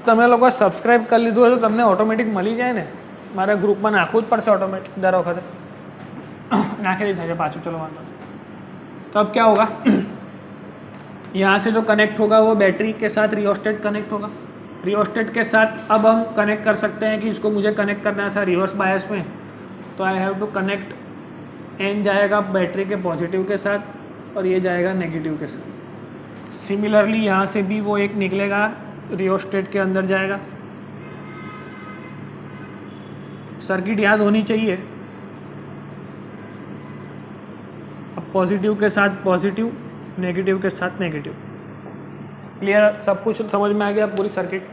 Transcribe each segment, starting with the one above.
તમે લોકો સબસ્ક્રાઈબ કરી લીધું હોય તો તમને ઓટોમેટિક મળી જાય ને, મારા ગ્રુપમાં નાખવું જ પડશે ऑटोमेटिक દર वक्त नाखेली चाहिए पाँचों। चलो वाला तो अब क्या होगा, यहाँ से जो कनेक्ट होगा वो बैटरी के साथ रियोस्टेट कनेक्ट होगा। रियोस्टेट के साथ अब हम कनेक्ट कर सकते हैं कि इसको मुझे कनेक्ट करना था रिवर्स बायस में, तो I have to connect, N जाएगा बैटरी के पॉजिटिव के साथ और ये जाएगा नेगेटिव के साथ। सिमिलरली यहाँ से भी वो एक निकलेगा, रियोस्टेट के अंदर जाएगा। सर्किट याद होनी चाहिए, अब पॉजिटिव के साथ पॉजिटिव, नेगेटिव के साथ नेगेटिव। क्लियर, सब कुछ समझ में आ गया पूरी सर्किट।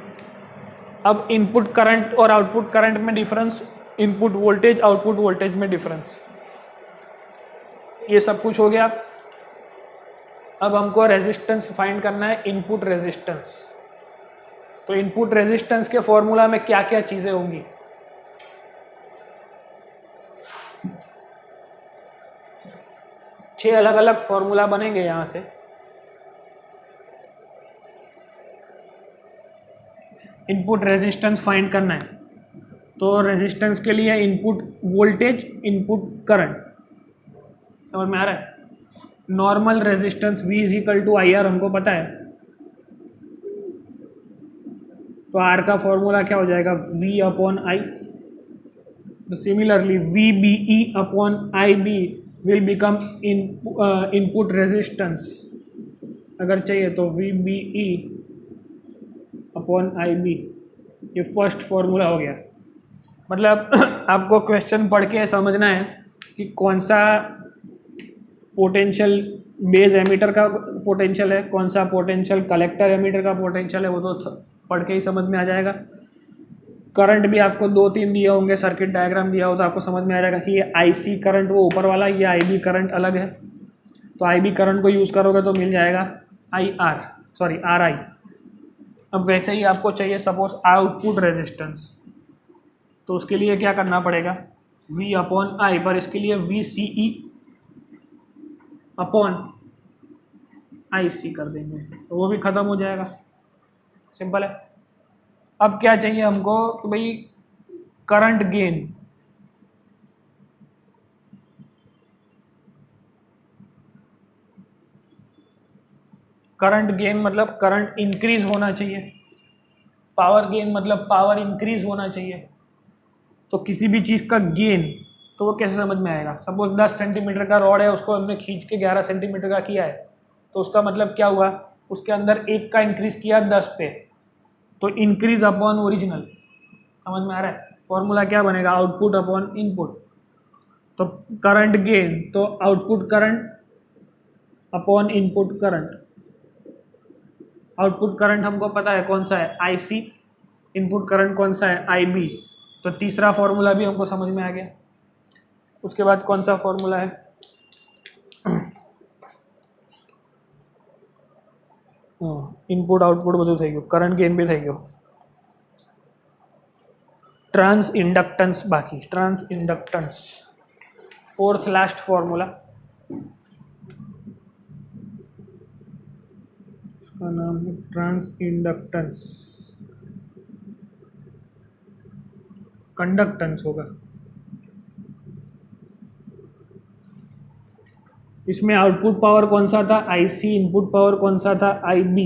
अब इनपुट करंट और आउटपुट करंट में difference, input voltage output voltage में डिफरेंस, ये सब कुछ हो गया। अब हमको रेजिस्टेंस फाइंड करना है, इनपुट रेजिस्टेंस। तो इनपुट रेजिस्टेंस के फॉर्मूला में क्या क्या चीजें होंगी, छह अलग अलग फॉर्मूला बनेंगे यहाँ से। इनपुट रेजिस्टेंस फाइंड करना है, तो रेजिस्टेंस के लिए इनपुट वोल्टेज, इनपुट करंट, समझ में आ रहा है। Normal resistance V is equal to IR हमको पता है, तो R का फॉर्मूला क्या हो जाएगा, V अपॉन I। तो similarly VBE upon IB will become input resistance, अगर चाहिए तो VBE अपॉन IB, ये फर्स्ट फॉर्मूला हो गया। मतलब आपको क्वेश्चन पढ़ के समझना है कि कौन सा पोटेंशियल बेस एमीटर का पोटेंशियल है, कौन सा पोटेंशियल कलेक्टर एमीटर का पोटेंशियल है, वो तो पढ़ के ही समझ में आ जाएगा। करंट भी आपको 2-3 दिए होंगे, सर्किट डायग्राम दिया हो तो आपको समझ में आ जाएगा कि ये IC करंट वो ऊपर वाला, ये IB करंट अलग है। तो IB करंट को यूज़ करोगे तो मिल जाएगा RI। अब वैसे ही आपको चाहिए सपोज आउटपुट रेजिस्टेंस, तो उसके लिए क्या करना पड़ेगा, V अपॉन I, पर इसके लिए VCE अपॉन IC कर देंगे, तो वो भी ख़त्म हो जाएगा, सिंपल है। अब क्या चाहिए हमको कि भाई करंट गेन, करंट गेन मतलब करंट इंक्रीज होना चाहिए, पावर गेन मतलब पावर इंक्रीज होना चाहिए। तो किसी भी चीज़ का गेन तो वो कैसे समझ में आएगा, सपोज 10 सेंटीमीटर का रॉड है, उसको हमने खींच के 11 सेंटीमीटर का किया है, तो उसका मतलब क्या हुआ, उसके अंदर 1 का इंक्रीज किया 10 पे, तो इंक्रीज अपॉन ओरिजिनल, समझ में आ रहा है। फॉर्मूला क्या बनेगा, आउटपुट अपॉन इनपुट। तो करंट गेन तो output current upon input current. Output current हमको पता है कौन सा है, IC, इनपुट करंट कौन सा है, IB। तो तीसरा फॉर्मूला भी हमको समझ में आ गया। उसके बाद कौन सा फॉर्मूला है, इनपुट आउटपुट બધું થઈ ગયું, કરંટ ગેઇન भी થઈ ગયો। ट्रांस इंडक्टेंस बाकी, trans inductance fourth last formula, उसका नाम है ट्रांस इंडक्टेंस। कंडक्टेंस होगा, इसमें आउटपुट पावर कौन सा था, IC, इनपुट पावर कौन सा था, IB,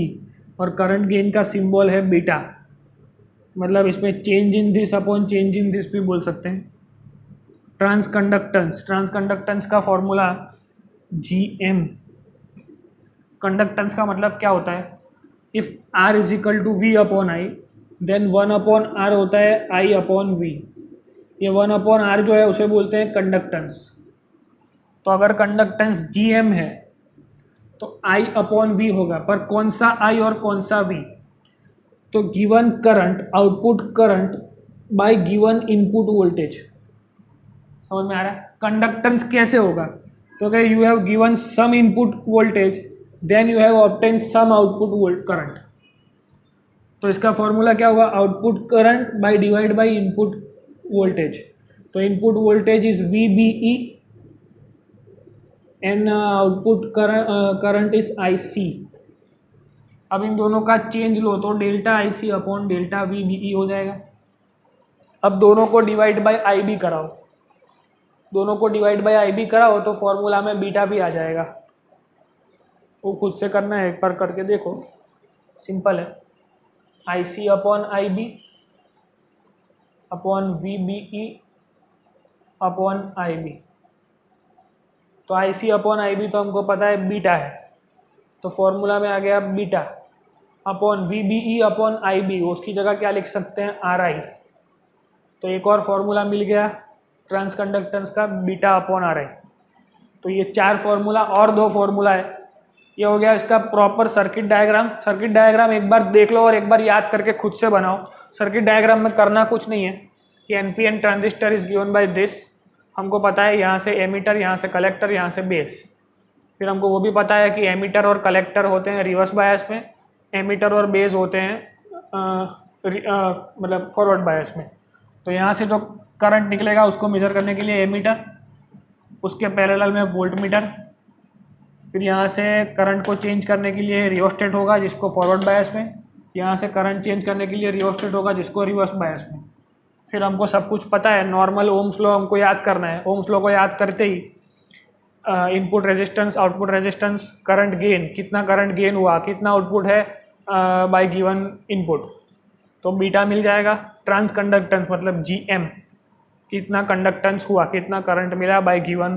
और करंट गेन का सिंबल है बीटा। मतलब इसमें change in this upon change in this भी बोल सकते हैं। ट्रांस कंडक्टेंस का फॉर्मूला GM। कंडक्टेंस का मतलब क्या होता है, if R is equal to V upon I, then 1 upon R होता है I अपॉन V। ये 1 अपॉन R जो है उसे बोलते हैं कंडक्टेंस। तो अगर कंडक्टेंस GM है तो I अपॉन V होगा, पर कौन सा I और कौन सा V, तो given current, output current bye given input voltage, समझ में आ रहा है। कंडक्टेंस कैसे होगा, तो अगर you have given some input voltage then you have obtain some output current, तो इसका फॉर्मूला क्या होगा, output current by divide by input voltage. तो input voltage is VBE and output current is IC। अब इन दोनों का चेंज लो तो delta I C upon delta V B E हो जाएगा। अब दोनों को डिवाइड बाय आई बी कराओ, दोनों को डिवाइड बाय आई बी कराओ तो फॉर्मूला में बीटा भी आ जाएगा। वो खुद से करना है, एक बार करके देखो, सिंपल है। I C upon I B upon V B E upon I B. तो I C upon I B तो हमको पता है बीटा है, तो फॉर्मूला में आ गया beta upon V B E upon I B, उसकी जगह क्या लिख सकते हैं, आर आई। तो एक और फॉर्मूला मिल गया ट्रांस कंडक्टेंस का, बीटा अपॉन आर आई। तो ये 4 फॉर्मूला और 2 फॉर्मूला है। ये हो गया इसका proper circuit diagram. Circuit diagram एक बार देख लो और एक बार याद करके खुद से बनाओ। सर्किट डायग्राम में करना कुछ नहीं है कि NPN transistor is given by this, हमको पता है यहाँ से एमीटर, यहाँ से कलेक्टर, यहाँ से बेस। फिर हमको वो भी पता है कि एमीटर और कलेक्टर होते हैं रिवर्स बायस में, एमीटर और बेस होते हैं मतलब फॉरवर्ड बायस में। तो यहाँ से जो करंट निकलेगा उसको मेजर करने के लिए एमीटर, उसके पैरेलल में वोल्ट मीटर, फिर यहाँ से करंट को चेंज करने के लिए रियोस्टेट होगा जिसको फॉरवर्ड बायस में, यहाँ से करंट चेंज करने के लिए रियोस्टेट होगा जिसको रिवर्स बायस में। फिर हमको सब कुछ पता है, नॉर्मल ओम्स लॉ हमको याद करना है। ओम्स लॉ को याद करते ही input resistance, output resistance, current gain, कितना करंट गेन हुआ, कितना आउटपुट है बाय गिवन इनपुट, तो बीटा मिल जाएगा। ट्रांस कंडक्टेंस मतलब जीएम, कितना कंडक्टेंस हुआ, कितना करंट मिला बाय गिवन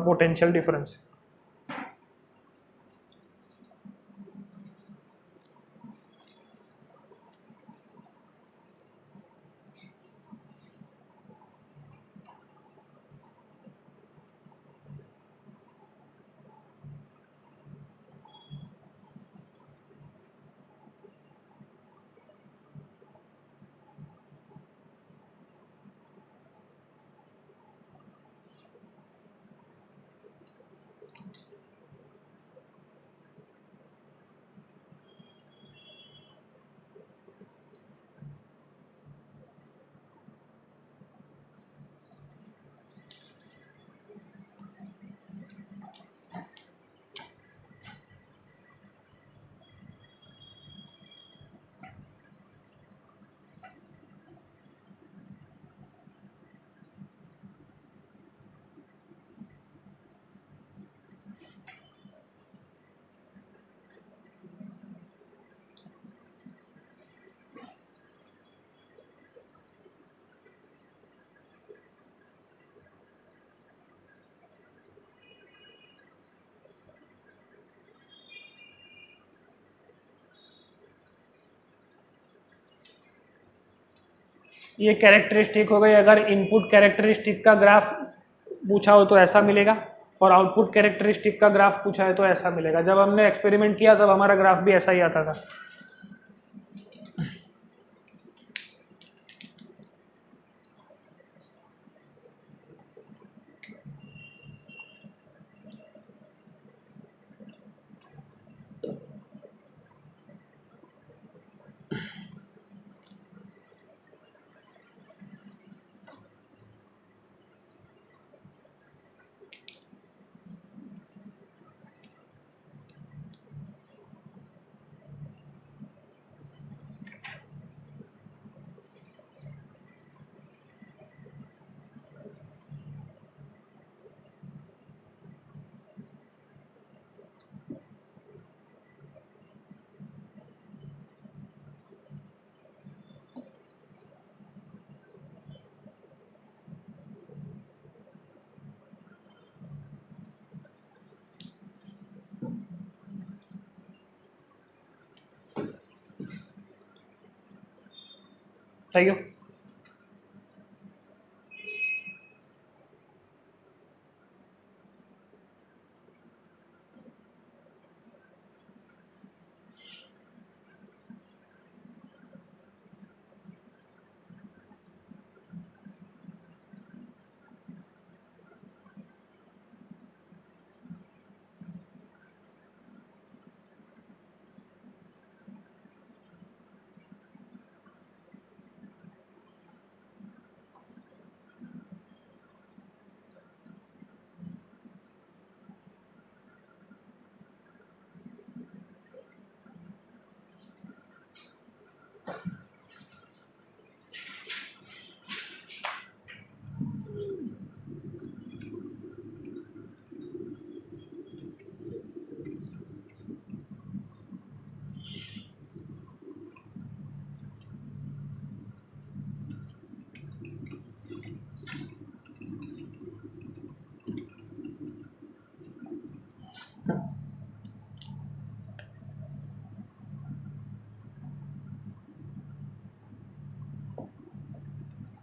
पोटेंशियल डिफरेंस। ये कैरेक्टरिस्टिक हो गई। अगर इनपुट कैरेक्टरिस्टिक का ग्राफ पूछा हो तो ऐसा मिलेगा, और आउटपुट कैरेक्टरिस्टिक का ग्राफ पूछा है तो ऐसा मिलेगा। जब हमने एक्सपेरिमेंट किया तब हमारा ग्राफ भी ऐसा ही आता था। सही हो।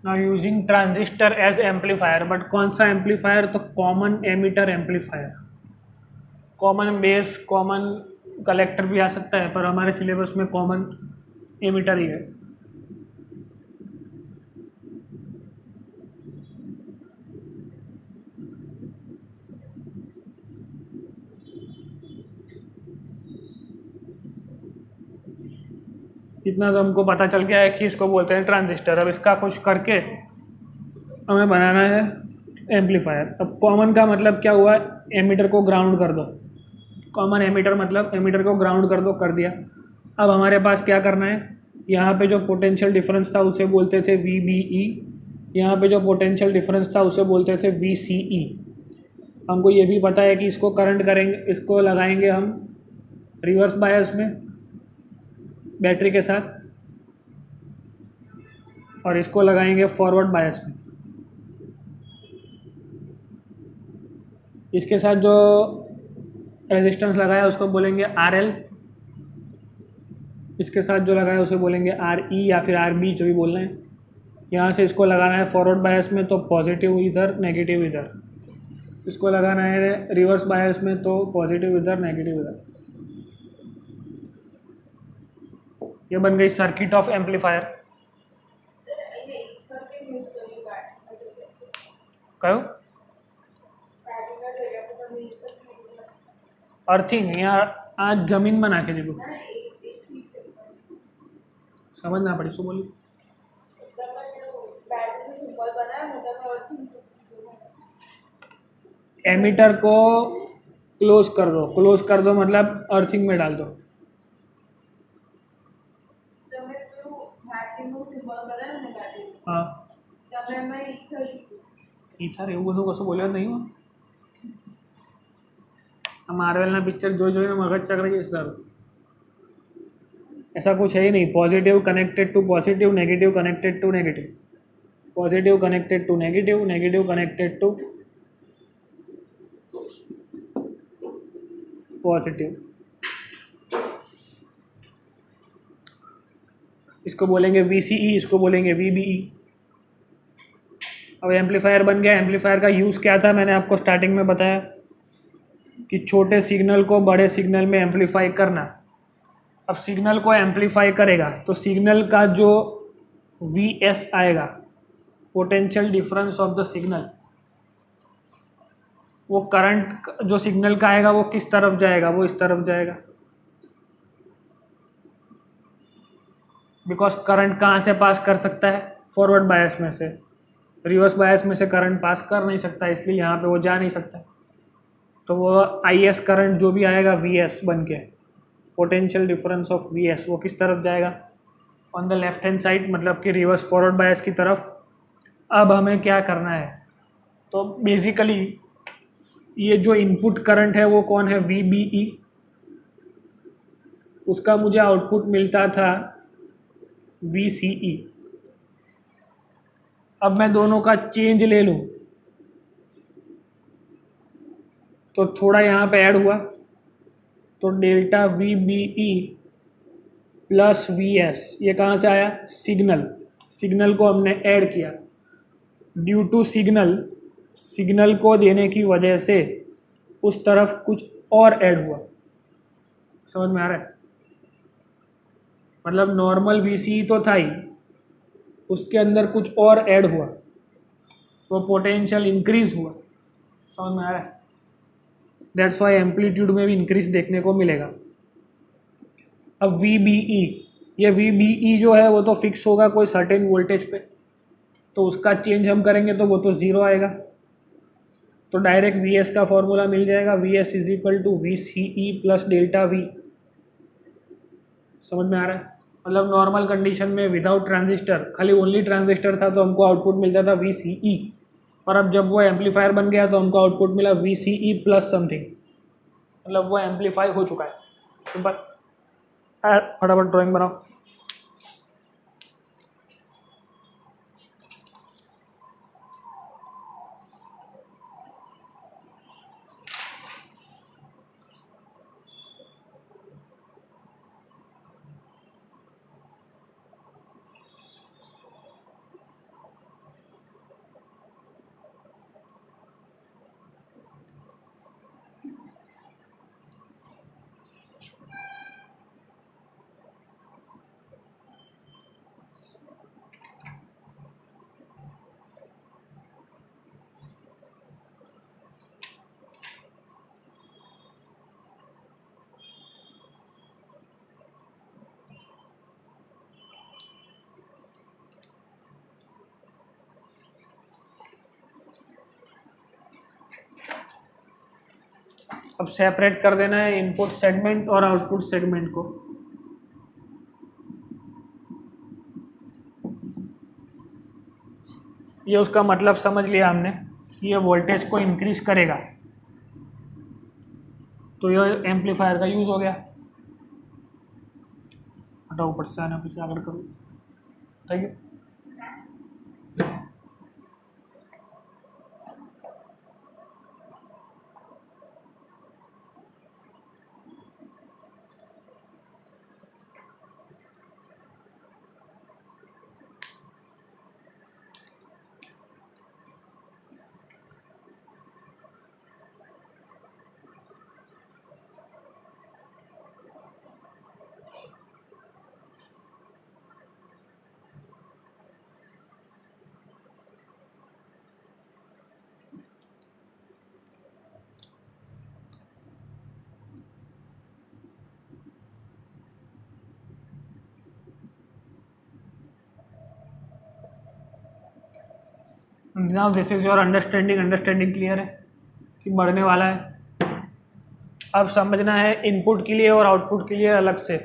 Now using transistor as amplifier, but कौन सा एम्पलीफायर? तो common emitter amplifier. Common base, common collector भी आ सकता है, पर हमारे सिलेबस में कॉमन एमिटर ही है। इतना तो हमको पता चल गया है कि इसको बोलते हैं ट्रांजिस्टर। अब इसका कुछ करके हमें बनाना है एम्पलीफायर। अब कॉमन का मतलब क्या हुआ? एमीटर को ग्राउंड कर दो। कॉमन एमीटर मतलब एमीटर को ग्राउंड कर दो, कर दिया। अब हमारे पास क्या करना है? यहाँ पे जो पोटेंशियल डिफरेंस था उसे बोलते थे वी बी ई, यहाँ पे जो पोटेंशियल डिफरेंस था उसे बोलते थे वी सी ई। हमको ये भी पता है कि इसको करंट करेंगे, इसको लगाएंगे हम रिवर्स बायस में बैटरी के साथ, और इसको लगाएंगे फॉरवर्ड बायस में। इसके साथ जो रेजिस्टेंस लगाया उसको बोलेंगे आर एल, इसके साथ जो लगाया उसे बोलेंगे आर ई या फिर आर बी, जो भी बोलना है। यहाँ से इसको लगाना है फॉरवर्ड बायस में तो पॉजिटिव इधर नेगेटिव इधर, इसको लगाना है रिवर्स बायस में तो पॉजिटिव इधर नेगेटिव इधर। ये बन गई सर्किट ऑफ एम्पलीफायर। कहो अर्थिंग या आज जमीन बना के देखो, समझना पड़ी सो बोली। एमीटर को क्लोज कर दो, क्लोज कर दो मतलब अर्थिंग में डाल दो। हाँ ઈથર એવું બધું કશું બોલ્યા નહીં હોય। આ માર્વેલના પિક્ચર જોઈ જોઈને મગજ ચકરાઈ જશે તારું। ऐसा कुछ है ही नहीं। Positive connected to positive, negative connected to negative, positive connected to negative, negative connected to positive. इसको बोलेंगे VCE, इसको बोलेंगे VBE। अब एम्पलीफायर बन गया। एम्पलीफायर का यूज़ क्या था मैंने आपको स्टार्टिंग में बताया कि छोटे सिग्नल को बड़े सिग्नल में एम्पलीफाई करना। अब सिग्नल को एम्पलीफाई करेगा तो सिग्नल का जो VS आएगा, potential difference of the signal, वो करंट जो सिग्नल का आएगा वो किस तरफ जाएगा? वो इस तरफ जाएगा। बिकॉज करंट कहाँ से पास कर सकता है? फॉरवर्ड बायस में से। रिवर्स बायस में से करंट पास कर नहीं सकता, इसलिए यहाँ पे वो जा नहीं सकता। तो वो IS करंट जो भी आएगा VS बन के, पोटेंशियल डिफरेंस ऑफ VS, वो किस तरफ जाएगा? On the left hand side, मतलब कि रिवर्स फॉरवर्ड बायस की तरफ। अब हमें क्या करना है? तो बेसिकली ये जो इनपुट करंट है वो कौन है? VBE। उसका मुझे आउटपुट मिलता था VCE। अब मैं दोनों का चेंज ले लूँ तो थोड़ा यहाँ पे ऐड हुआ, तो डेल्टा VBE प्लस VS, ये कहाँ से आया? सिग्नल। सिग्नल को हमने ऐड किया। ड्यू टू सिग्नल, सिग्नल को देने की वजह से उस तरफ कुछ और ऐड हुआ। समझ में आ रहा है? मतलब नॉर्मल VCE तो था ही, उसके अंदर कुछ और ऐड हुआ, वो पोटेंशियल इंक्रीज हुआ। समझ में आ रहा है? दैट्स वाई एम्पलीट्यूड में भी इंक्रीज देखने को मिलेगा। अब VBE, ये VBE जो है वो तो फिक्स होगा कोई सर्टेन वोल्टेज पे, तो उसका चेंज हम करेंगे तो वो तो ज़ीरो आएगा। तो डायरेक्ट VS का फॉर्मूला मिल जाएगा, VS is equal to VCE plus delta V। समझ में आ रहा है? मतलब नॉर्मल कंडीशन में विदाउट ट्रांजिस्टर, खाली ओनली ट्रांजिस्टर था तो हमको आउटपुट मिलता था VCE, और अब जब वो एम्पलीफायर बन गया तो हमको आउटपुट मिला VCE प्लस समथिंग, मतलब वो एम्पलीफाई हो चुका है। सिंपल। फटाफट ड्राइंग बनाओ। अब सेपरेट कर देना है इनपुट सेगमेंट और आउटपुट सेगमेंट को। ये उसका मतलब समझ लिया हमने कि ये वोल्टेज को इंक्रीज करेगा, तो ये एम्पलीफायर का यूज़ हो गया। हटाओ ऊपर से आना, पीछे आगे करो। Thank you. Now this is your understanding clear है कि बढ़ने वाला है। अब समझना है इनपुट के लिए और आउटपुट के लिए अलग से।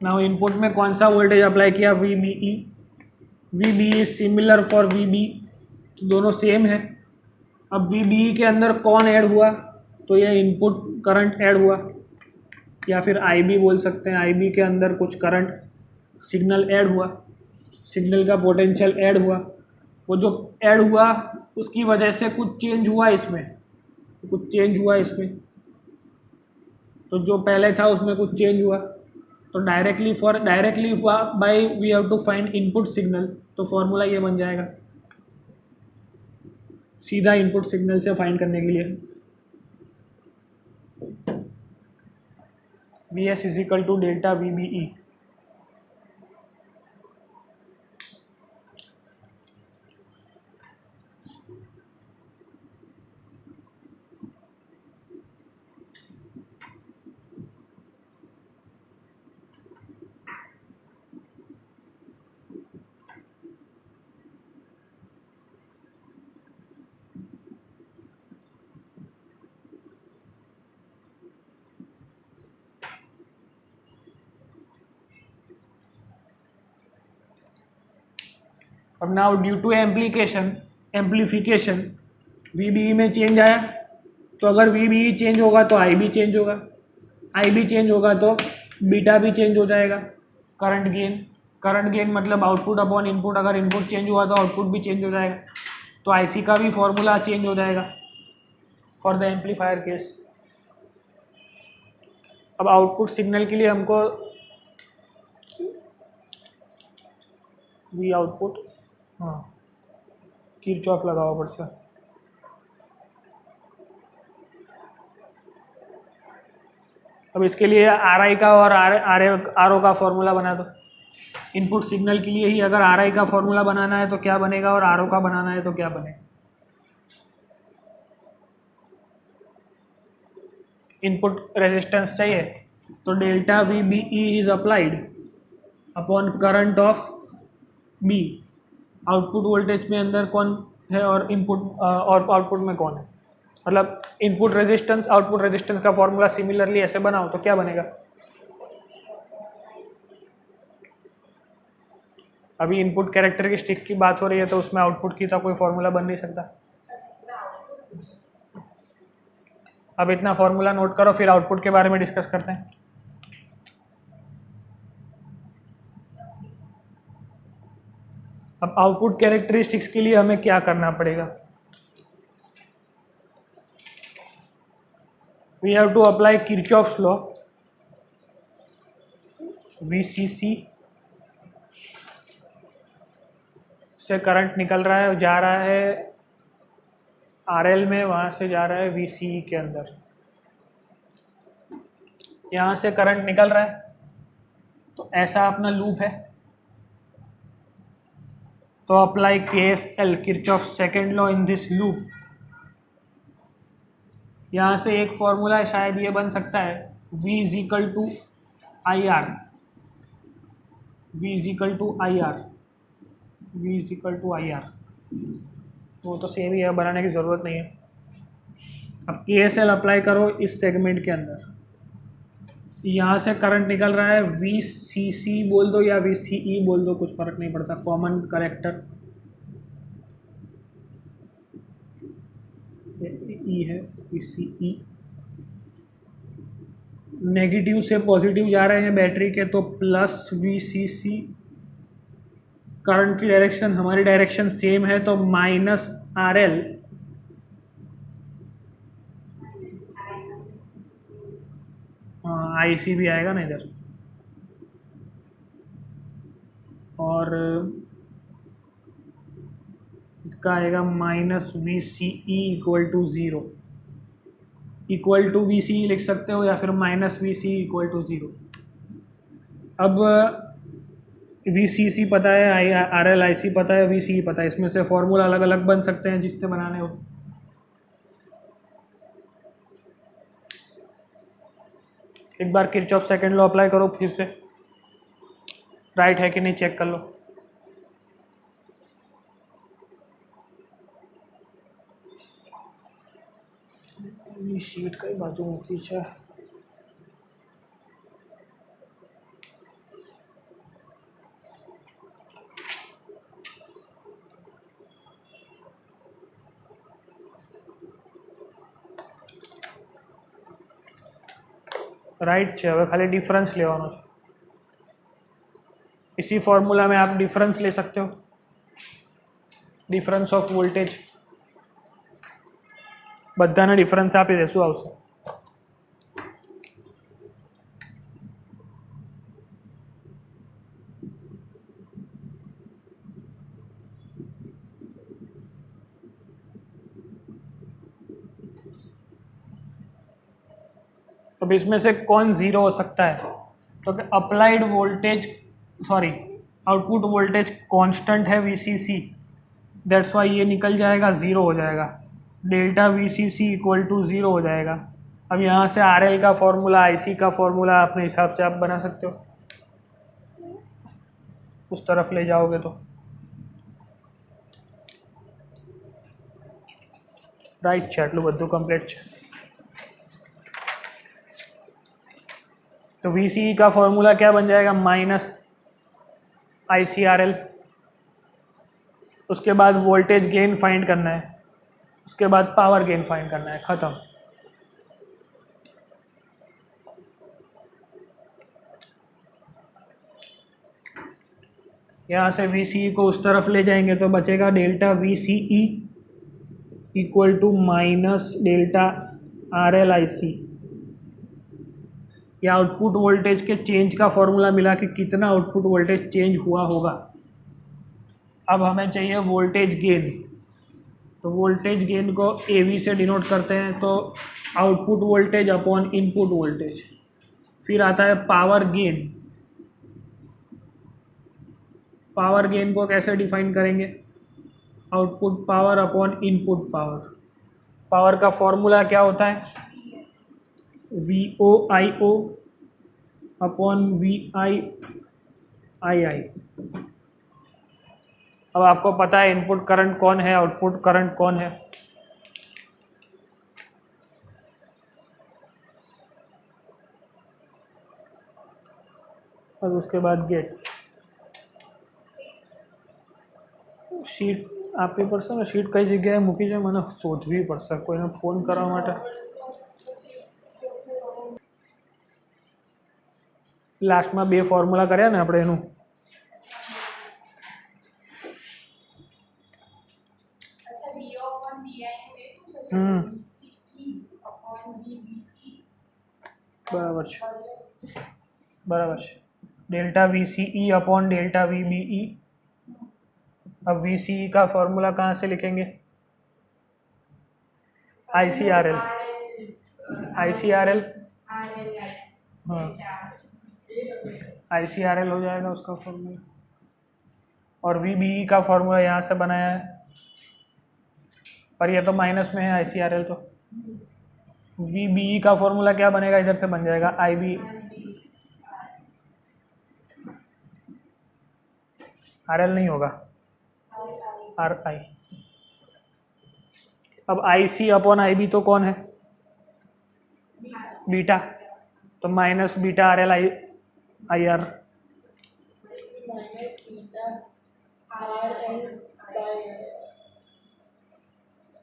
नाउ इनपुट में कौन सा वोल्टेज अप्लाई किया, VBE। VBE similar for VB, तो दोनों सेम है। अब VBE के अंदर कौन ऐड हुआ, तो ये इनपुट करंट ऐड हुआ, या फिर IB बोल सकते हैं। IB के अंदर कुछ करंट सिग्नल ऐड हुआ, सिग्नल का पोटेंशियल ऐड हुआ। वो जो ऐड हुआ उसकी वजह से कुछ चेंज हुआ इसमें, तो जो पहले था उसमें कुछ चेंज हुआ। तो directly by we have to find input signal, तो फॉर्मूला ये बन जाएगा सीधा इनपुट सिग्नल से फाइंड करने के लिए। VS is equal to delta VBE। अब now due to amplification VBE में चेंज आया, तो अगर VBE चेंज होगा तो IB चेंज होगा, IB चेंज होगा तो बीटा भी चेंज हो जाएगा। करंट गेन मतलब आउटपुट अपॉन इनपुट, अगर इनपुट चेंज हुआ तो आउटपुट भी चेंज हो जाएगा, तो IC का भी फॉर्मूला चेंज हो जाएगा फॉर द एम्पलीफायर केस। अब आउटपुट सिग्नल के लिए हमको V आउटपुट, हाँ किरचॉफ लगाओ ऊपर से। अब इसके लिए RI का और RO का फॉर्मूला बना दो। इनपुट सिग्नल के लिए ही अगर RI का फॉर्मूला बनाना है तो क्या बनेगा, और RO का बनाना है तो क्या बनेगा। इनपुट रेजिस्टेंस चाहिए तो delta VBE is applied upon current of B। Output voltage में अंदर कौन है और इनपुट और आउटपुट में कौन है, मतलब इनपुट रेजिस्टेंस आउटपुट रेजिस्टेंस का फॉर्मूला सिमिलरली ऐसे बनाओ तो क्या बनेगा। अभी इनपुट कैरेक्टरिस्टिक की बात हो रही है तो उसमें आउटपुट की तो कोई फॉर्मूला बन नहीं सकता। अब इतना फॉर्मूला नोट करो, फिर आउटपुट के बारे में डिस्कस करते हैं। अब आउटपुट कैरेक्टरिस्टिक्स के लिए हमें क्या करना पड़ेगा? We have to apply Kirchhoff's law, VCC से करंट निकल रहा है, जा रहा है RL में, वहाँ से जा रहा है VCE के अंदर, यहाँ से करंट निकल रहा है, तो ऐसा अपना लूप है। तो apply KSL, Kirchhoff second law, in this loop. यहाँ से एक फॉर्मूला शायद ये बन सकता है, V is equal to IR, V is equal to IR, V is equal to IR। वो तो सेम ही है, बनाने की ज़रूरत नहीं है। अब KSL अप्लाई करो इस सेगमेंट के अंदर, यहाँ से करंट निकल रहा है, VCC बोल दो या VCE बोल दो, कुछ फर्क नहीं पड़ता, कॉमन कलेक्टर E है, VCE। नेगेटिव से पॉजिटिव जा रहे हैं बैटरी के, तो प्लस VCC। करंट की डायरेक्शन, हमारी डायरेक्शन सेम है, तो माइनस RL। IC भी आएगा ना इधर, और इसका आएगा minus VCE equal to 0, equal to VCE लिख सकते हो, या फिर माइनस VCE इक्वल टू 0। अब VCC पता है, RL IC पता है, VCE पता है, इसमें से फॉर्मूला अलग अलग बन सकते हैं जिससे बनाने हो। एक बार किरचॉफ सेकंड लॉ अप्लाई करो फिर से, राइट है कि नहीं चेक कर लो। शीट कई बाजू मूकी है, राइट છે, હવે ખાલી डिफरेंस લેવાનો છે। इसी फॉर्मूला में आप डिफरेंस ले सकते हो, डिफरेंस ऑफ वोल्टेज, બધાને ડિફરન્સ આપી દે, શું આવશે? अब इसमें से कौन जीरो हो सकता है? तो applied voltage, sorry output voltage constant है VCC, दैट्स वाई ये निकल जाएगा, ज़ीरो हो जाएगा, डेल्टा VCC इक्वल टू 0 हो जाएगा। अब यहाँ से RL का फॉर्मूला, IC का फॉर्मूला अपने हिसाब से आप बना सकते हो, उस तरफ ले जाओगे तो। राइट છે, આટલું બધું કમ્પ્લીટ છે। तो VCE का फॉर्मूला क्या बन जाएगा? Minus ICRL। उसके बाद वोल्टेज गेन फाइंड करना है, उसके बाद पावर गेन फाइंड करना है, ख़त्म। यहाँ से VCE को उस तरफ ले जाएंगे तो बचेगा delta VCE equal to minus delta RL IC। या आउटपुट वोल्टेज के चेंज का फॉर्मूला मिला कि कितना आउटपुट वोल्टेज चेंज हुआ होगा। अब हमें चाहिए वोल्टेज गेन, तो वोल्टेज गेन को AV से डिनोट करते हैं, तो output voltage upon input voltage. फिर आता है पावर गेन, पावर गेन को कैसे डिफाइन करेंगे? Output power upon input power. Power का फॉर्मूला क्या होता है? VOIO upon VIII। अब आपको पता है इनपुट करंट कौन है, आउटपुट करंट कौन है। और उसके बाद गेट्स। शीट આપવી પડશે ને, शीट કઈ જગ્યાએ મૂકી છે મને શોધવી પડશે, કોઈને ફોન કરવા માટે। લાસ્ટમાં બે ફોર્મ્યુલા કર્યા ને આપણે એનું, બરાબર છે બરાબર છે delta V C E upon delta V B E. अब वी सी ई का फॉर्मूला कहाँ से लिखेंगे? I C R L. I C R L, हाँ आई सी आर एल हो जाएगा उसका फॉर्मूला। और वी बी ई का फॉर्मूला यहाँ से बनाया है, पर ये तो माइनस में है आई सी आर एल, तो वी बी ई का फॉर्मूला क्या बनेगा? इधर से बन जाएगा आई बी आर एल नहीं होगा, आर आई। अब आई सी अपॉन आई बी तो कौन है? बीटा, तो minus beta R L I I R.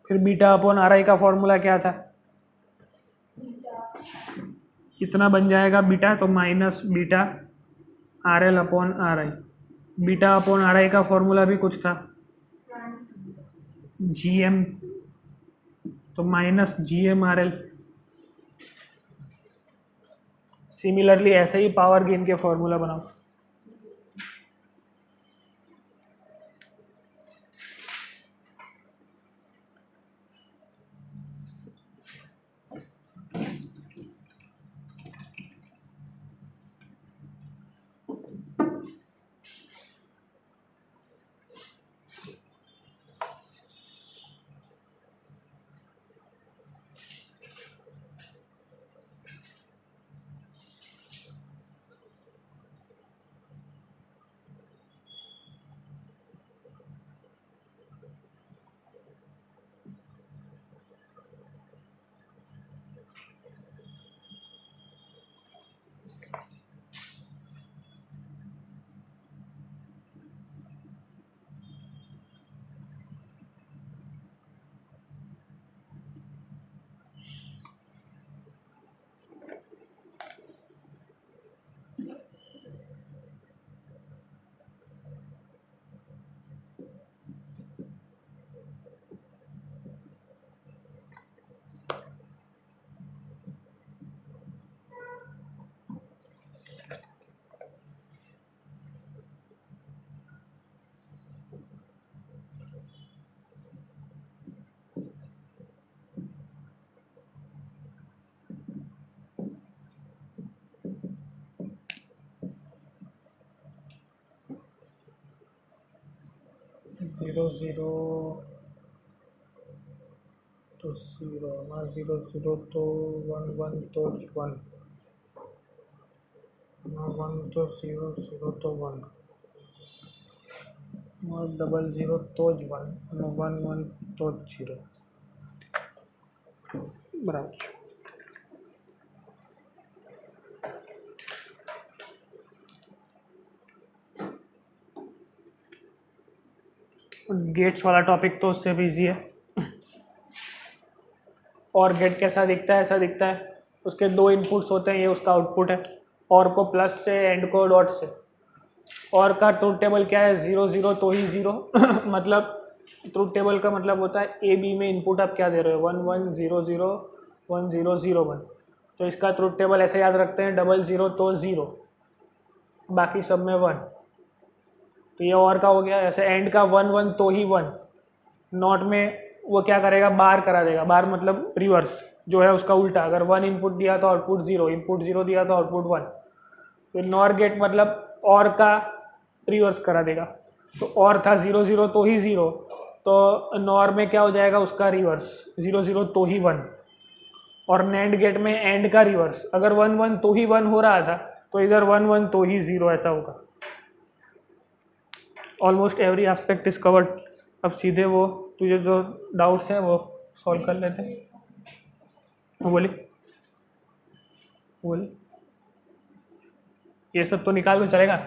फिर बीटा अपॉन आर आई का फॉर्मूला क्या था? इतना बन जाएगा बीटा, तो minus beta R L upon R I. Beta upon R I का फॉर्मूला भी कुछ था, जी एम, तो minus G M R L. Similarly ऐसे ही पावर गेन के फॉर्मूला बनाओ। ज़ीरो ज़ीरो तो ज़ीरो ना, ज़ीरो ज़ीरो तो वन वन तो वन ना, वन तो ज़ीरो ज़ीरो तो वन, और डबल ज़ीरो तो वन ना, वन वन तो ज़ीरो। बराबर। गेट्स वाला टॉपिक तो उससे भी ईजी है। और गेट कैसा दिखता है? ऐसा दिखता है, उसके दो इनपुट्स होते हैं, ये उसका आउटपुट है, और को प्लस से, एंड को डॉट से। और का ट्रूथ टेबल क्या है? ज़ीरो ज़ीरो तो ही ज़ीरो मतलब ट्रूथ टेबल का मतलब होता है ए बी में इनपुट आप क्या दे रहे हो, one one zero zero one zero zero one. तो इसका ट्रूथ टेबल ऐसे याद रखते हैं, डबल ज़ीरो तो ज़ीरो, बाकी सब में वन। तो ये और का हो गया। ऐसे एंड का वन वन तो ही वन, नॉट में वो क्या करेगा? बार करा देगा। बार मतलब रिवर्स जो है उसका उल्टा। अगर वन इनपुट दिया तो आउटपुट ज़ीरो, इनपुट ज़ीरो दिया तो आउटपुट वन। फिर नॉर गेट मतलब और का रिवर्स करा देगा। तो और था ज़ीरो ज़ीरो तो ही ज़ीरो, तो नॉर में क्या हो जाएगा? उसका रिवर्स, ज़ीरो ज़ीरो तो ही वन। और नैंड गेट में एंड का रिवर्स, अगर वन वन तो ही वन हो रहा था तो इधर वन वन तो ही ज़ीरो, ऐसा होगा। Almost every aspect is covered. अब सीधे वो तुझे जो डाउट्स हैं वो सॉल्व कर लेते हैं। बोले बोले, ये सब तो निकाल को चलेगा।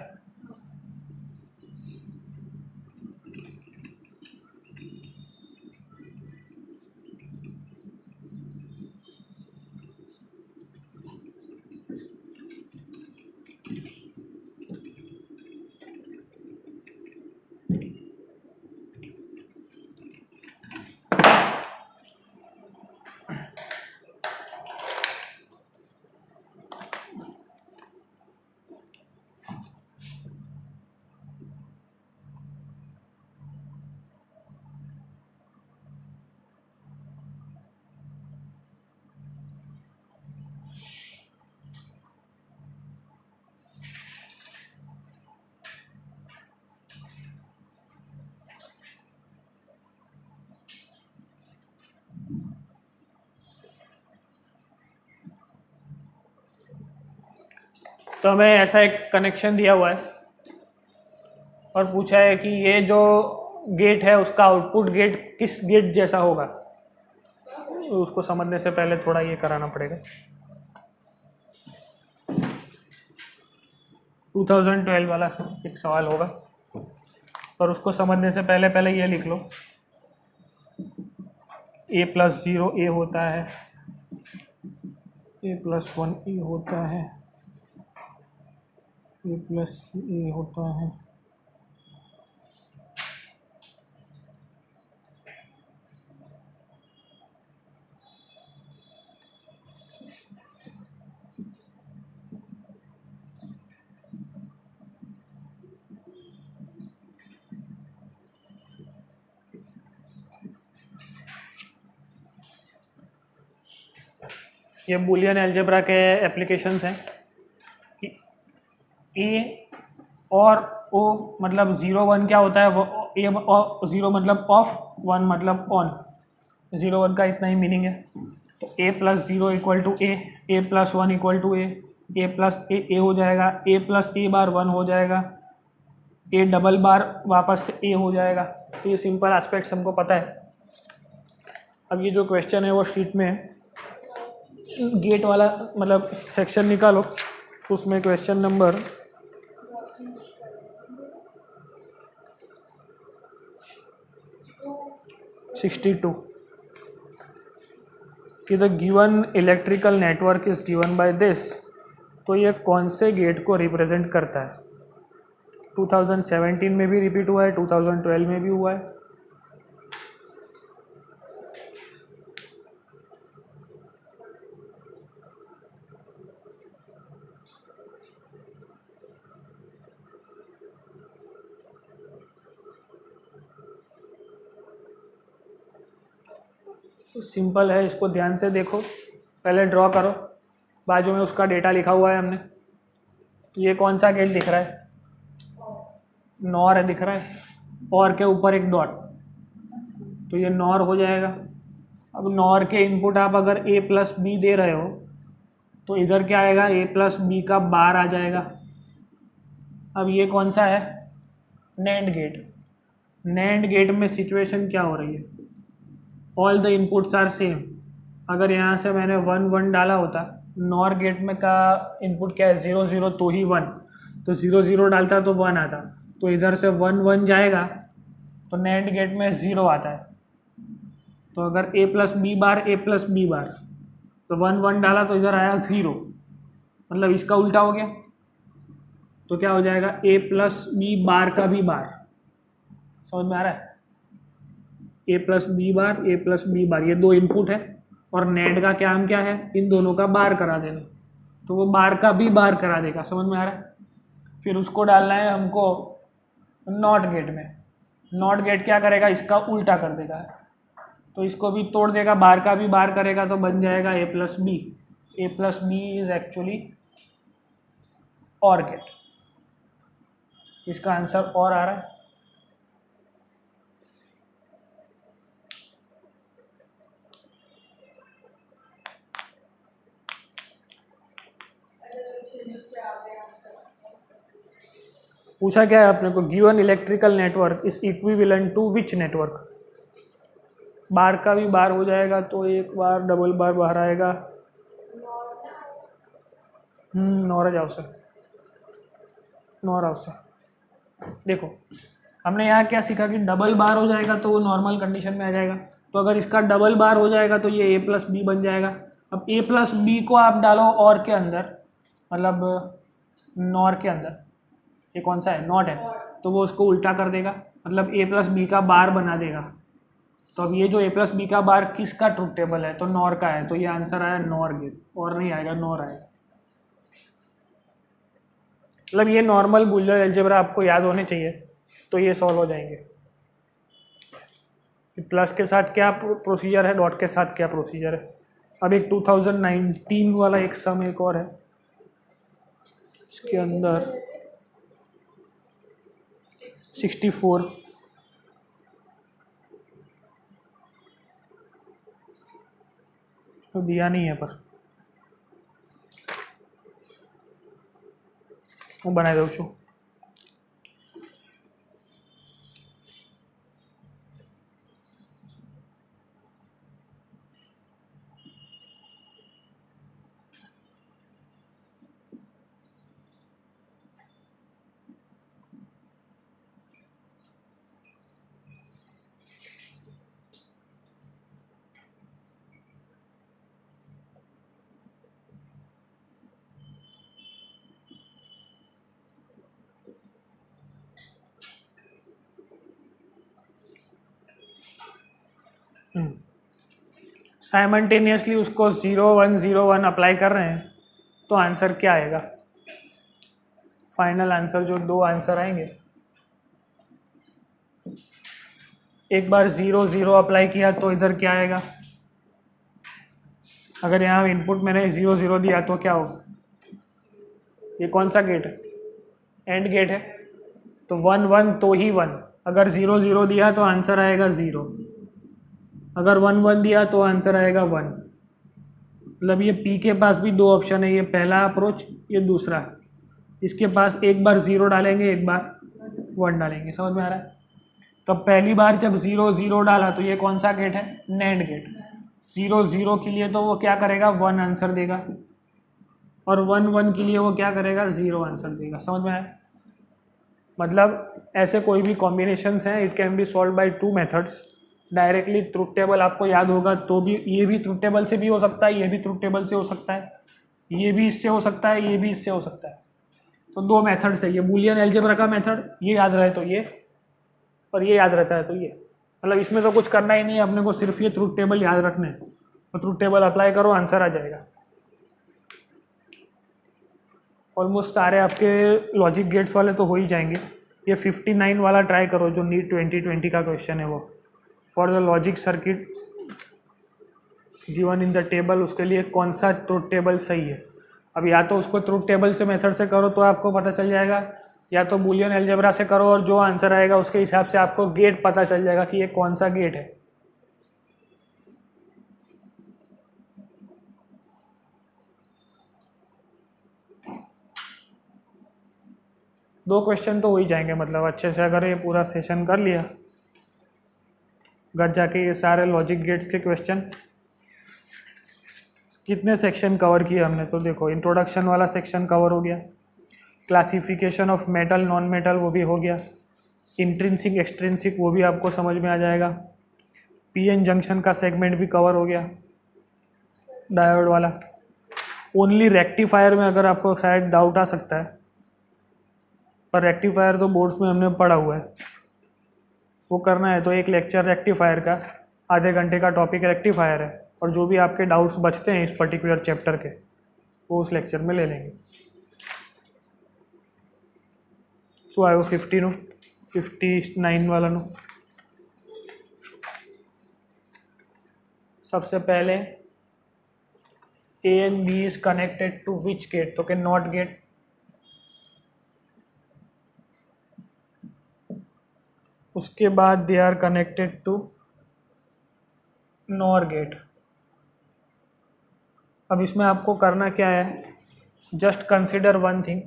तो हमें ऐसा एक कनेक्शन दिया हुआ है और पूछा है कि ये जो गेट है उसका आउटपुट गेट किस गेट जैसा होगा। तो उसको समझने से पहले थोड़ा ये कराना पड़ेगा। 2012 वाला एक सवाल होगा, पर उसको समझने से पहले पहले ये लिख लो, a+0 a होता है, a+1 a होता है, a+a होता है, ये बूलियन अलजेब्रा के एप्लीकेशंस हैं कि ए और ओ मतलब 0 1 क्या होता है, वो ए और 0 मतलब ऑफ, 1 मतलब ऑन, 0 1 का इतना ही मीनिंग है। तो a+0 equal to a+1 equal to a+a हो जाएगा, a+a बार 1 हो जाएगा, a डबल बार वापस से a हो जाएगा। तो ये सिंपल एस्पेक्ट्स हमको पता है। अब ये जो क्वेश्चन है वो शीट में है, गेट वाला मतलब सेक्शन निकालो, उसमें क्वेश्चन नंबर 62 कि the given electrical network is given by this. तो ये कौन से गेट को रिप्रेजेंट करता है? 2017 में भी रिपीट हुआ है, 2012 में भी हुआ है। तो सिंपल है, इसको ध्यान से देखो, पहले ड्रॉ करो, बाजू में उसका डेटा लिखा हुआ है हमने। तो ये कौन सा गेट दिख रहा है? नॉर है, दिख रहा है, और के ऊपर एक डॉट, तो ये नॉर हो जाएगा। अब नॉर के इनपुट आप अगर a+b दे रहे हो तो इधर क्या आएगा, a+b का बार आ जाएगा। अब ये कौन सा है? NAND gate. नैंड गेट में सिचुएशन क्या हो रही है? All the inputs are same. अगर यहाँ से मैंने 1 1 डाला होता, नॉर गेट में का इनपुट क्या है, 0 0 तो ही 1, तो 0 0 डालता तो 1 आता, तो इधर से 1 1 जाएगा, तो नैंड गेट में 0 आता है। तो अगर a+b बार a+b बार, तो 1 1 डाला तो इधर आया 0, मतलब इसका उल्टा हो गया। तो क्या हो जाएगा, a+b बार का भी बार। समझ में आ रहा है? a+b बार a+b बार, ये दो इनपुट है, और नेट का काम क्या है, इन दोनों का बार करा देना। तो वो बार का भी बार करा देगा। समझ में आ रहा है? फिर उसको डालना है हमको नॉट गेट में। नॉट गेट क्या करेगा, इसका उल्टा कर देगा, तो इसको भी तोड़ देगा, बार का भी बार करेगा, तो बन जाएगा a+b। a+b is actually OR gate. इसका आंसर और आ रहा है। पूछा क्या है अपने को, given electrical network is equivalent to which network. Bar का भी बार हो जाएगा, तो एक बार डबल बार बाहर आएगा। नॉर जाओ सर, नॉर आओ सर। देखो हमने यहाँ क्या सीखा कि डबल बार हो जाएगा तो वो नॉर्मल कंडीशन में आ जाएगा। तो अगर इसका डबल बार हो जाएगा तो ये a+b बन जाएगा। अब a+b को आप डालो और के अंदर, मतलब नॉर के अंदर, ये कौन सा है, नॉट है, तो वो उसको उल्टा कर देगा, मतलब a+b का बार बना देगा। तो अब ये जो a+b का बार किसका ट्रुथ टेबल है, तो नॉर का है, तो ये आंसर आया नॉर गेट, और नहीं आएगा, नॉर आएगा। मतलब ये नॉर्मल बूलियन अलजेब्रा आपको याद होने चाहिए, तो ये सॉल्व हो जाएंगे। प्लस के साथ क्या प्रोसीजर है, डॉट के साथ क्या प्रोसीजर है। अब एक 2019 वाला एक सम एक और है, इसके अंदर 64, इसको दिया नहीं है पर હું બનાવી દઉં છું. साइमल्टेनियसली उसको 0 1 0 1 अप्लाई कर रहे हैं तो आंसर क्या आएगा? फाइनल आंसर जो 2 आंसर आएंगे, एक बार 0 0 अप्लाई किया तो इधर क्या आएगा? अगर यहाँ इनपुट मैंने 0 0 दिया तो क्या होगा? ये कौन सा गेट है? एंड गेट है, तो 1 1 तो ही 1. अगर 0 0 दिया तो आंसर आएगा 0. अगर 1 1 दिया तो आंसर आएगा 1. मतलब ये P के पास भी 2 ऑप्शन है, ये पहला अप्रोच, ये दूसरा. इसके पास एक बार 0 डालेंगे, एक बार 1 डालेंगे. समझ में आ रहा है? तो पहली बार जब 0 0 डाला तो ये कौन सा गेट है? NAND gate. 0 0 के लिए तो वो क्या करेगा? 1 आंसर देगा, और 1 1 के लिए वो क्या करेगा? 0 आंसर देगा. समझ में आया? मतलब ऐसे कोई भी कॉम्बिनेशंस हैं, it can be solve by 2 methods. Directly truth table आपको याद होगा तो भी, ये भी ट्रुथ टेबल से भी हो सकता है, ये भी ट्रुथ टेबल से हो सकता है, ये भी इससे हो सकता है, ये भी इससे हो सकता है. तो 2 मेथड्स है. ये बूलियन अलजेब्रा का मेथड, ये याद रहे तो ये, और ये याद रहता है तो ये. मतलब इसमें तो कुछ करना ही नहीं है अपने को, सिर्फ ये ट्रुथ टेबल याद रखना है. तो ट्रुथ टेबल अप्लाई करो, आंसर आ जाएगा. ऑलमोस्ट सारे आपके लॉजिक गेट्स वाले तो हो ही जाएंगे. ये 59 वाला ट्राई करो जो नीट 2020 का क्वेश्चन है, वो for the logic circuit given in the table, उसके लिए कौन सा ट्रुथ टेबल सही है. अब या तो उसको ट्रुथ टेबल से मेथड से करो तो आपको पता चल जाएगा, या तो बूलियन अलजेब्रा से करो और जो आंसर आएगा उसके हिसाब से आपको गेट पता चल जाएगा कि ये कौन सा गेट है. दो क्वेश्चन तो हो ही जाएंगे, मतलब अच्छे से अगर ये पूरा सेशन कर लिया, घर जाके ये सारे लॉजिक गेट्स के क्वेश्चन. कितने सेक्शन कवर किए हमने? तो देखो, इंट्रोडक्शन वाला सेक्शन कवर हो गया, classification of metal non metal वो भी हो गया, इंट्रिंसिक एक्सट्रिंसिक वो भी आपको समझ में आ जाएगा, पीएन जंक्शन का सेगमेंट भी कवर हो गया, डायोड वाला. ओनली रेक्टिफायर में अगर आपको शायद डाउट आ सकता है, पर रेक्टिफायर तो बोर्ड्स में हमने पढ़ा हुआ है, वो करना है तो एक लेक्चर रेक्टिफायर का, आधे घंटे का टॉपिक रेक्टिफायर है, और जो भी आपके डाउट्स बचते हैं इस पर्टिकुलर चैप्टर के वो उस लेक्चर में ले लेंगे. सो आयो 59 वाला नो. सबसे पहले A and B is connected to which gate? तो के नॉट गेट. उसके बाद they are connected to NOR gate. अब इसमें आपको करना क्या है? Just consider one thing,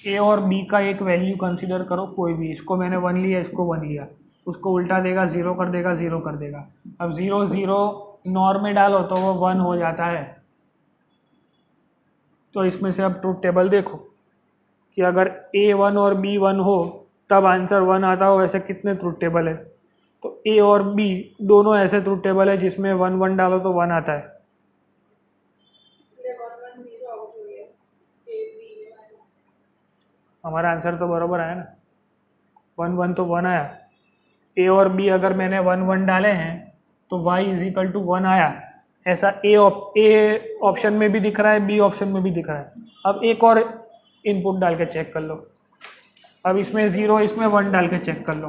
A और बी का एक वैल्यू कंसिडर करो कोई भी. इसको मैंने 1 लिया, इसको 1 लिया, उसको उल्टा देगा, 0 कर देगा, 0 कर देगा. अब 0 0 नॉर में डालो तो वो 1 हो जाता है. तो इसमें से अब ट्रुथ टेबल देखो कि अगर ए 1 और बी 1 हो तब आंसर 1 आता हो. ऐसे कितने ट्रुथ टेबल है? तो ए और बी दोनों ऐसे ट्रुथ टेबल है जिसमें 1 1 डालो तो 1 आता है. हमारा आंसर तो बराबर आया ना, 1 1 तो 1 आया. ए और बी अगर मैंने 1 1 डाले हैं तो y इज इक्वल टू 1 आया. ऐसा ए ऑप्शन में भी दिख रहा है, बी ऑप्शन में भी दिख रहा है. अब एक और इनपुट डाल के चेक कर लो. अब इसमें 0, इसमें 1 डाल के चेक कर लो.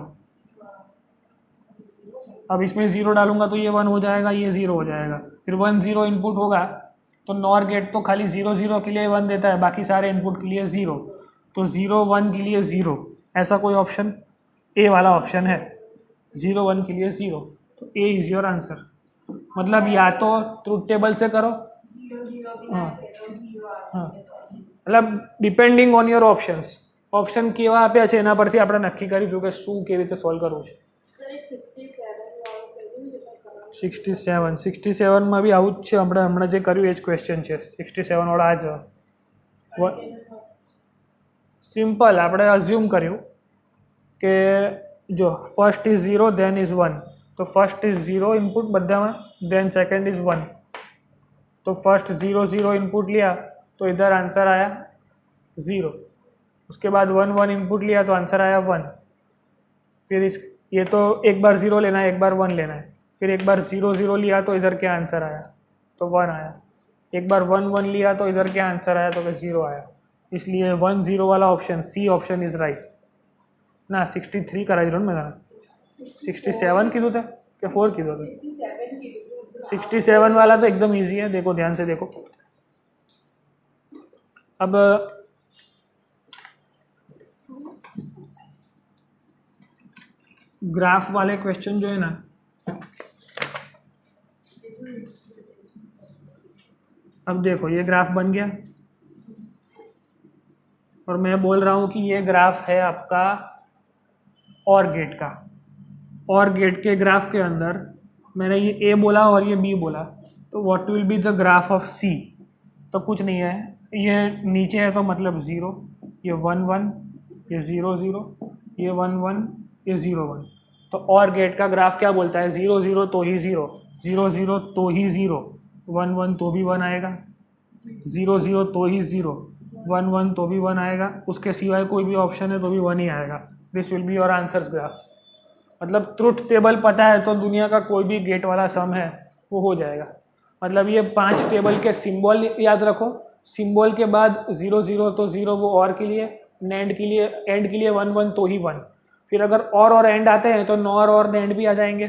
अब इसमें 0 डालूंगा तो ये 1 हो जाएगा, ये 0 हो जाएगा. फिर 1 0 इनपुट होगा तो नॉर गेट तो खाली 0 0 के लिए 1 देता है, बाकी सारे इनपुट के लिए 0. तो 0 1 के लिए 0, ऐसा कोई ऑप्शन? ए वाला ऑप्शन है. 0 1 के लिए 0, तो ए इज योर आंसर. मतलब या तो ट्रुथ टेबल से करो, हाँ, मतलब depending on your options. Option કેવા આપ્યા છે એના પરથી આપણે નક્કી કરીશું કે શું કેવી રીતે સોલ્વ કરવું છે. 67માં બી આવું જ છે. આપણે હમણાં જે કર્યું એ જ ક્વેશ્ચન છે. 67 વાળા આ જ સિમ્પલ આપણે અઝ્યુમ કર્યું કે જો ફર્સ્ટ ઇઝ 0 ધેન ઇઝ 1, तो फर्स्ट इज 0 इनपुट बद्दा में, देन सेकंड इज 1, तो फर्स्ट 0 0 इनपुट लिया तो इधर आंसर आया 0, उसके बाद 1 1 इनपुट लिया तो आंसर आया 1, फिर इस ये तो एक बार 0 लेना है एक बार 1 लेना है, फिर एक बार 0 0 लिया तो इधर क्या आंसर आया तो 1 आया, एक बार 1 1 लिया तो इधर क्या आंसर आया तो 0 आया, इसलिए 1 0 वाला option C option is right ना. 63 कराई दो मैं 67 कीधું था क्या 4 कीधું था? 67 वाला तो एकदम इजी है, देखो ध्यान से देखो. अब ग्राफ वाले क्वेश्चन जो है ना, अब देखो ये ग्राफ बन गया और मैं बोल रहा हूँ कि ये ग्राफ है आपका और गेट का, और गेट के ग्राफ के अंदर मैंने ये ए बोला और ये बी बोला, तो what will be the graph of C? तो कुछ नहीं है, ये नीचे है तो मतलब 0, ये 1 1, ये 0 0, ये 1 1, ये 0 1. तो और गेट का ग्राफ क्या बोलता है? 0 0 तो ही 0, 0 0 तो ही 0, 1 1 तो भी 1 आएगा, 0 0 तो ही 0, 1 1 तो भी 1 आएगा, उसके सिवाय कोई भी ऑप्शन है तो भी 1 ही आएगा. This will be your answers graph. मतलब ट्रुथ टेबल पता है तो दुनिया का कोई भी गेट वाला सम है वो हो जाएगा. मतलब ये 5 टेबल के सिंबल याद रखो, सिंबल के बाद 0 0 तो 0 वो और के लिए, एंड के लिए 1 1 तो ही 1, फिर अगर और एंड आते हैं तो नॉर और एंड भी आ जाएंगे.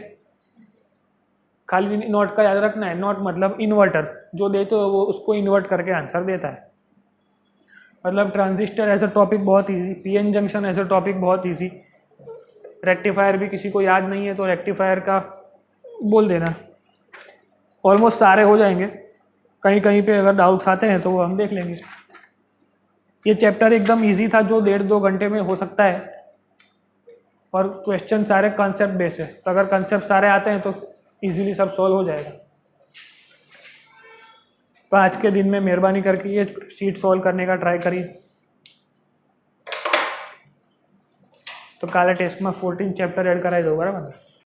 खाली नॉट का याद रखना है, नॉट मतलब इन्वर्टर जो देते हो वो उसको इन्वर्ट करके आंसर देता है. मतलब ट्रांजिस्टर एज अ टॉपिक बहुत easy, PN junction as a topic बहुत इजी, रेक्टिफायर भी किसी को याद नहीं है तो रेक्टिफायर का बोल देना, ऑलमोस्ट सारे हो जाएंगे. कहीं कहीं पे अगर डाउट्स आते हैं तो वो हम देख लेंगे. ये चैप्टर एकदम इजी था जो 1.5-2 घंटे में हो सकता है, और क्वेश्चन सारे कॉन्सेप्ट बेस्ड है, तो अगर कॉन्सेप्ट सारे आते हैं तो इजीली सब सॉल्व हो जाएगा. तो आज के दिन में मेहरबानी करके ये शीट सॉल्व करने का ट्राई करिए. तो काले टेस्ट में 14 चैप्टर एड कराई दो बराबर.